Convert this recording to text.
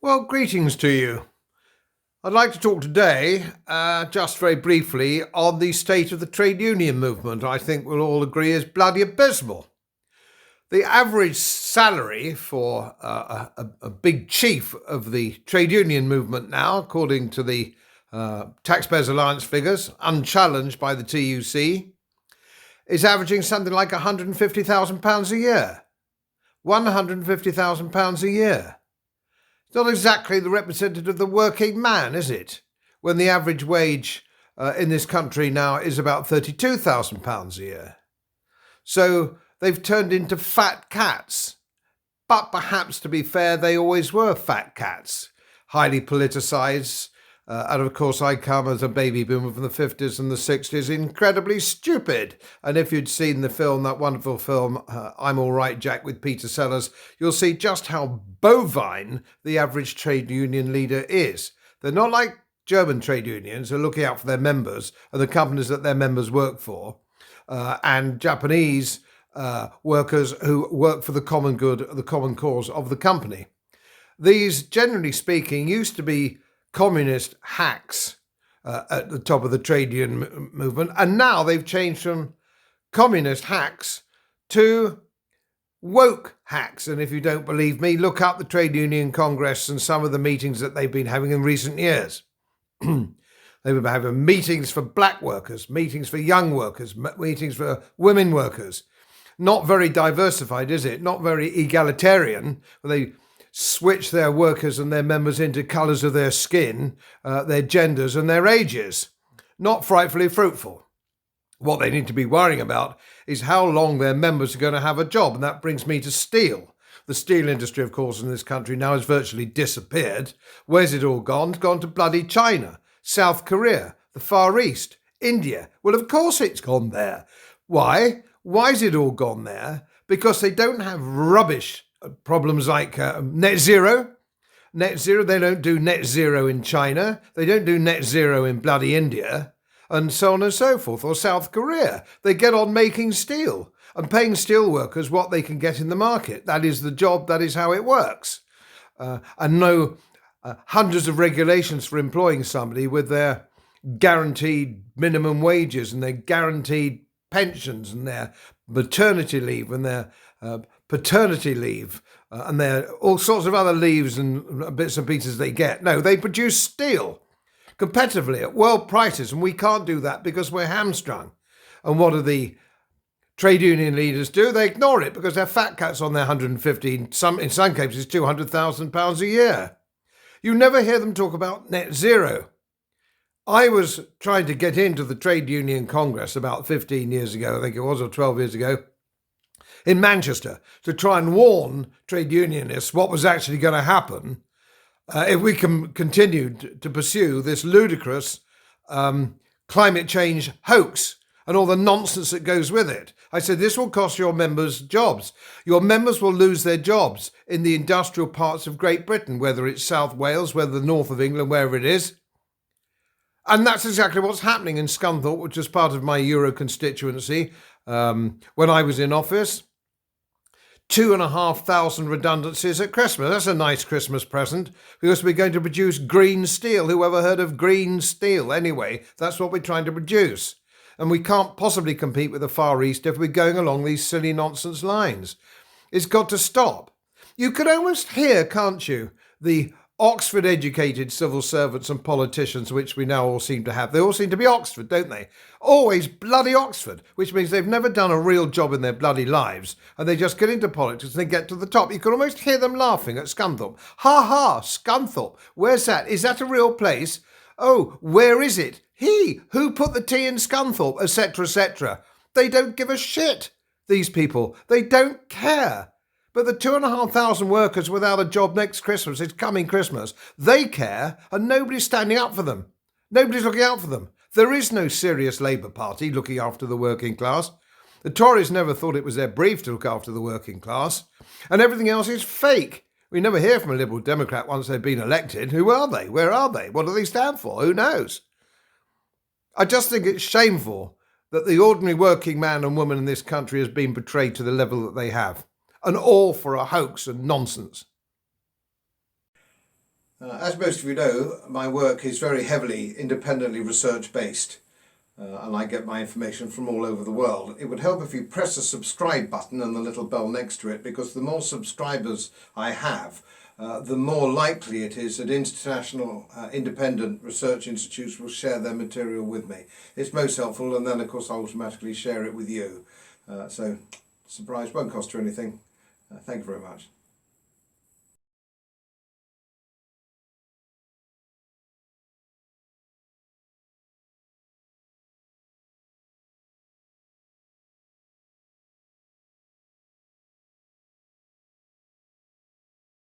Well, greetings to you. I'd like to talk today, just very briefly, on the state of the trade union movement. I think we'll all agree is bloody abysmal. The average salary for a big chief of the trade union movement now, according to the Taxpayers Alliance figures, unchallenged by the TUC, is averaging something like £150,000 a year. £150,000 a year. It's not exactly the representative of the working man, is it? When the average wage in this country now is about £32,000 a year. So they've turned into fat cats. But perhaps, to be fair, they always were fat cats, highly politicised. And of course, I come as a baby boomer from the 50s and the 60s, incredibly stupid. And if you'd seen the film, that wonderful film, I'm All Right, Jack, with Peter Sellers, you'll see just how bovine the average trade union leader is. They're not like German trade unions who are looking out for their members and the companies that their members work for, and Japanese workers who work for the common good, the common cause of the company. These, generally speaking, used to be communist hacks at the top of the trade union movement, and now they've changed from communist hacks to woke hacks. And if you don't believe me, look up the Trade Union Congress and some of the meetings that they've been having in recent years. They've been having meetings for black workers, meetings for young workers, meetings for women workers. Not very diversified, is it? Not very egalitarian. They switch their workers and their members into colours of their skin, their genders and their ages. Not frightfully fruitful. What they need to be worrying about is how long their members are going to have a job. And that brings me to steel. The steel industry, of course, in this country now has virtually disappeared. Where's it all gone? It's gone to bloody China, South Korea, the Far East, India. Well, of course it's gone there. Why? Why is it all gone there? Because they don't have rubbish problems like net zero. Net zero, they don't do net zero in China. They don't do net zero in bloody India, and so on and so forth, or South Korea. They get on making steel and paying steel workers what they can get in the market. That is the job, that is how it works. And no hundreds of regulations for employing somebody with their guaranteed minimum wages and their guaranteed pensions and their maternity leave and their paternity leave and their all sorts of other leaves and bits and pieces they get. No, they produce steel competitively at world prices, and we can't do that because we're hamstrung. And what do the trade union leaders do? They ignore it because they're fat cats on their 150, in some cases £200,000 a year. You never hear them talk about net zero. I was trying to get into the Trade Union Congress about 15 years ago, I think it was, or 12 years ago, in Manchester, to try and warn trade unionists what was actually going to happen if we continued to pursue this ludicrous climate change hoax and all the nonsense that goes with it. I said, this will cost your members jobs. Your members will lose their jobs in the industrial parts of Great Britain, whether it's South Wales, whether the north of England, wherever it is. And that's exactly what's happening in Scunthorpe, which was part of my Euro constituency when I was in office. 2,500 redundancies at Christmas. That's a nice Christmas present because we're going to produce green steel. Who ever heard of green steel? Anyway, that's what we're trying to produce. And we can't possibly compete with the Far East if we're going along these silly nonsense lines. It's got to stop. You can almost hear, can't you, the Oxford-educated civil servants and politicians, which we now all seem to have. They all seem to be Oxford, don't they? Always bloody Oxford, which means they've never done a real job in their bloody lives, and they just get into politics and they get to the top. You can almost hear them laughing at Scunthorpe. Ha ha, Scunthorpe. Where's that? Is that a real place? Oh, where is it? Who put the tea in Scunthorpe, etc., etc. They don't give a shit, these people. They don't care. But the 2,500 workers without a job next Christmas, it's coming Christmas, they care, and nobody's standing up for them. Nobody's looking out for them. There is no serious Labour Party looking after the working class. The Tories never thought it was their brief to look after the working class. And everything else is fake. We never hear from a Liberal Democrat once they've been elected. Who are they? Where are they? What do they stand for? Who knows? I just think it's shameful that the ordinary working man and woman in this country has been betrayed to the level that they have. And all for a hoax and nonsense. As most of you know, my work is very heavily independently research based, and I get my information from all over the world. It would help if you press the subscribe button and the little bell next to it, because the more subscribers I have, the more likely it is that international independent research institutes will share their material with me. It's most helpful, and then of course I automatically share it with you. So, surprise, won't cost you anything. Thank you very much.